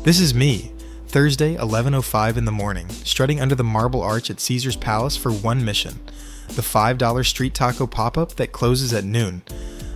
This is me, Thursday, 11:05 in the morning, strutting under the marble arch at Caesar's Palace for one mission, the $5 street taco pop-up that closes at noon.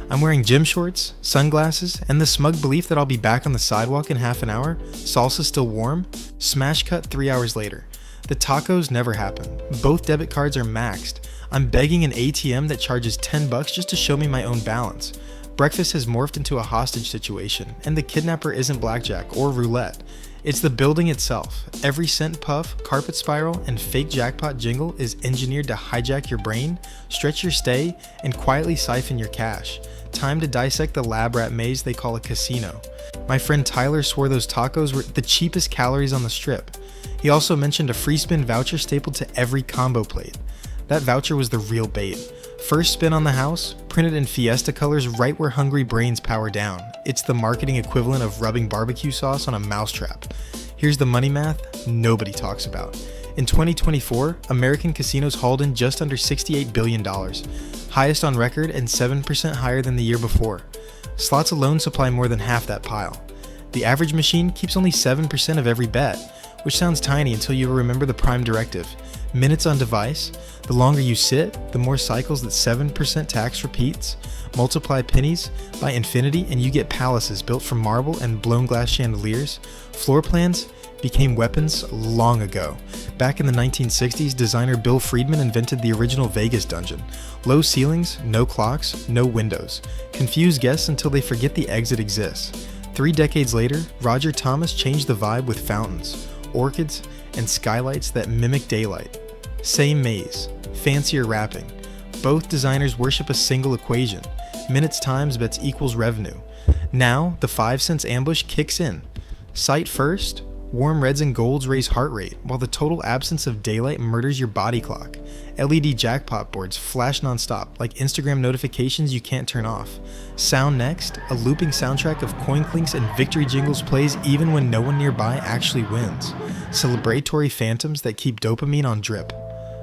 I'm wearing gym shorts, sunglasses, and the smug belief that I'll be back on the sidewalk in half an hour, salsa still warm, smash cut 3 hours later. The tacos never happen. Both debit cards are maxed. I'm begging an ATM that charges $10 just to show me my own balance. Breakfast has morphed into a hostage situation, and the kidnapper isn't blackjack or roulette. It's the building itself. Every scent puff, carpet spiral, and fake jackpot jingle is engineered to hijack your brain, stretch your stay, and quietly siphon your cash. Time to dissect the lab rat maze they call a casino. My friend Tyler swore those tacos were the cheapest calories on the strip. He also mentioned a free spin voucher stapled to every combo plate. That voucher was the real bait. First spin on the house, printed in Fiesta colors right where hungry brains power down. It's the marketing equivalent of rubbing barbecue sauce on a mousetrap. Here's the money math nobody talks about. In 2024, American casinos hauled in just under $68 billion, highest on record and 7% higher than the year before. Slots alone supply more than half that pile. The average machine keeps only 7% of every bet, which sounds tiny until you remember the prime directive. Minutes on device, the longer you sit, the more cycles that 7% tax repeats. Multiply pennies by infinity and you get palaces built from marble and blown glass chandeliers. Floor plans became weapons long ago. Back in the 1960s, designer Bill Friedman invented the original Vegas dungeon. Low ceilings, no clocks, no windows. Confuse guests until they forget the exit exists. 3 decades later, Roger Thomas changed the vibe with fountains, orchids, and skylights that mimic daylight. Same maze, fancier wrapping. Both designers worship a single equation. Minutes times bets equals revenue. Now, the 5 cents ambush kicks in. Sight first, warm reds and golds raise heart rate, while the total absence of daylight murders your body clock. LED jackpot boards flash nonstop, like Instagram notifications you can't turn off. Sound next, a looping soundtrack of coin clinks and victory jingles plays even when no one nearby actually wins. Celebratory phantoms that keep dopamine on drip.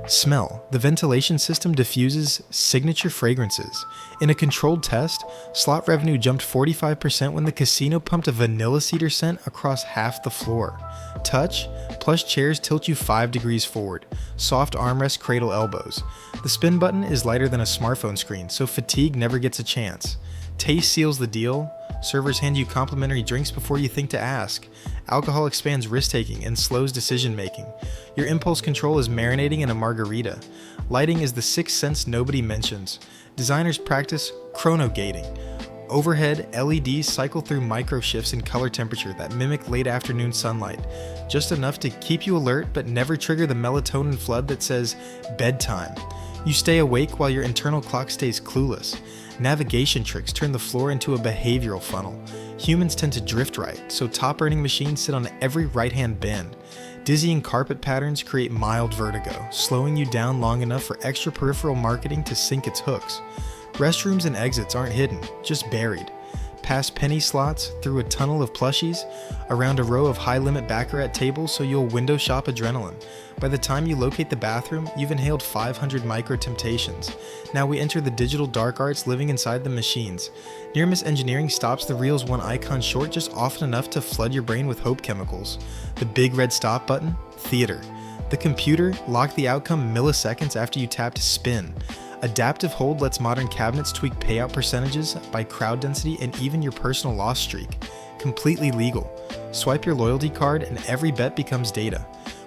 Smell. The ventilation system diffuses signature fragrances. In a controlled test, slot revenue jumped 45% when the casino pumped a vanilla cedar scent across half the floor. Touch. Plush chairs tilt you 5 degrees forward. Soft armrests cradle elbows. The spin button is lighter than a smartphone screen, so fatigue never gets a chance. Taste seals the deal. Servers hand you complimentary drinks before you think to ask. Alcohol expands risk-taking and slows decision-making. Your impulse control is marinating in a margarita. Lighting is the sixth sense nobody mentions. Designers practice chronogating. Overhead, LEDs cycle through micro-shifts in color temperature that mimic late afternoon sunlight, just enough to keep you alert but never trigger the melatonin flood that says bedtime. You stay awake while your internal clock stays clueless. Navigation tricks turn the floor into a behavioral funnel. Humans tend to drift right, so top-earning machines sit on every right-hand bend. Dizzying carpet patterns create mild vertigo, slowing you down long enough for extra peripheral marketing to sink its hooks. Restrooms and exits aren't hidden, just buried. Past penny slots, through a tunnel of plushies, around a row of high-limit baccarat tables so you'll window shop adrenaline. By the time you locate the bathroom, you've inhaled 500 micro-temptations. Now we enter the digital dark arts living inside the machines. Near-miss engineering stops the reel's one icon short just often enough to flood your brain with hope chemicals. The big red stop button? Theater. The computer locked the outcome milliseconds after you tapped spin. Adaptive hold lets modern cabinets tweak payout percentages by crowd density and even your personal loss streak. Completely legal. Swipe your loyalty card and every bet becomes data.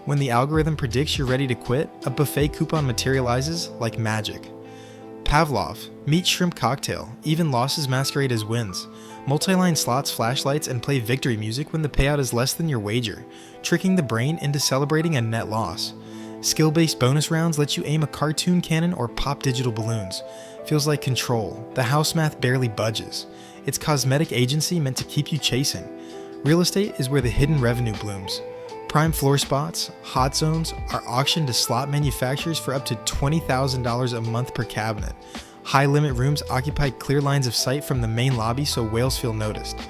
When the algorithm predicts you're ready to quit, a buffet coupon materializes like magic. Pavlov, meat shrimp cocktail, even losses masquerade as wins. Multi-line slots, flashlights, and play victory music when the payout is less than your wager, tricking the brain into celebrating a net loss. Skill-based bonus rounds let you aim a cartoon cannon or pop digital balloons. Feels like control. The house math barely budges. It's cosmetic agency meant to keep you chasing. Real estate is where the hidden revenue blooms. Prime floor spots, hot zones, are auctioned to slot manufacturers for up to $20,000 a month per cabinet. High-limit rooms occupy clear lines of sight from the main lobby so whales feel noticed.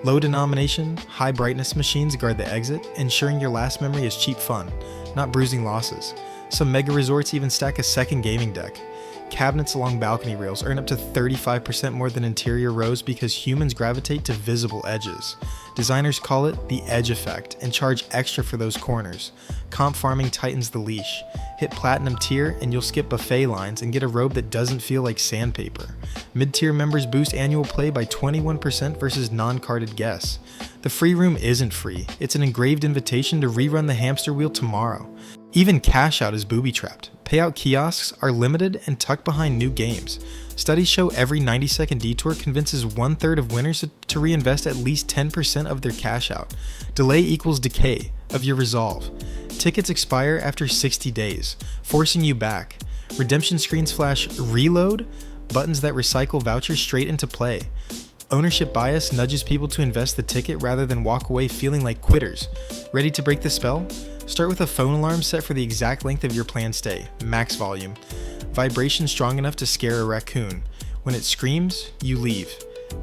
Low denomination, high brightness machines guard the exit, ensuring your last memory is cheap fun, not bruising losses. Some mega resorts even stack a second gaming deck. Cabinets along balcony rails earn up to 35% more than interior rows because humans gravitate to visible edges. Designers call it the edge effect and charge extra for those corners. Comp farming tightens the leash. Hit platinum tier and you'll skip buffet lines and get a robe that doesn't feel like sandpaper. Mid-tier members boost annual play by 21% versus non-carded guests. The free room isn't free. It's an engraved invitation to rerun the hamster wheel tomorrow. Even cash out is booby-trapped. Payout kiosks are limited and tucked behind new games. Studies show every 90-second detour convinces 1/3 of winners to reinvest at least 10% of their cash out. Delay equals decay of your resolve. Tickets expire after 60 days, forcing you back. Redemption screens flash reload, buttons that recycle vouchers straight into play. Ownership bias nudges people to invest the ticket rather than walk away feeling like quitters. Ready to break the spell? Start with a phone alarm set for the exact length of your planned stay, max volume. Vibration strong enough to scare a raccoon. When it screams, you leave.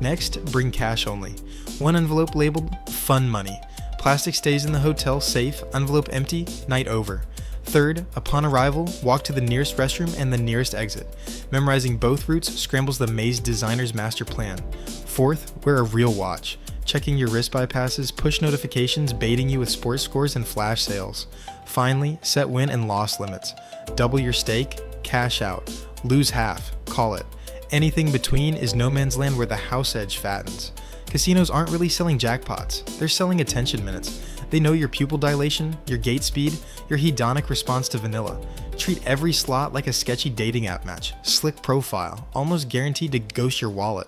Next, bring cash only. One envelope labeled fun money. Plastic stays in the hotel safe, envelope empty, night over. Third, upon arrival, walk to the nearest restroom and the nearest exit. Memorizing both routes scrambles the maze designer's master plan. Fourth, wear a real watch. Checking your wrist bypasses, push notifications baiting you with sports scores and flash sales. Finally, set win and loss limits. Double your stake, cash out. Lose half, call it. Anything between is no man's land where the house edge fattens. Casinos aren't really selling jackpots, they're selling attention minutes. They know your pupil dilation, your gate speed, your hedonic response to vanilla. Treat every slot like a sketchy dating app match. Slick profile, almost guaranteed to ghost your wallet.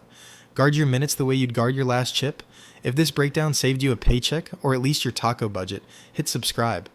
Guard your minutes the way you'd guard your last chip. If this breakdown saved you a paycheck, or at least your taco budget, hit subscribe.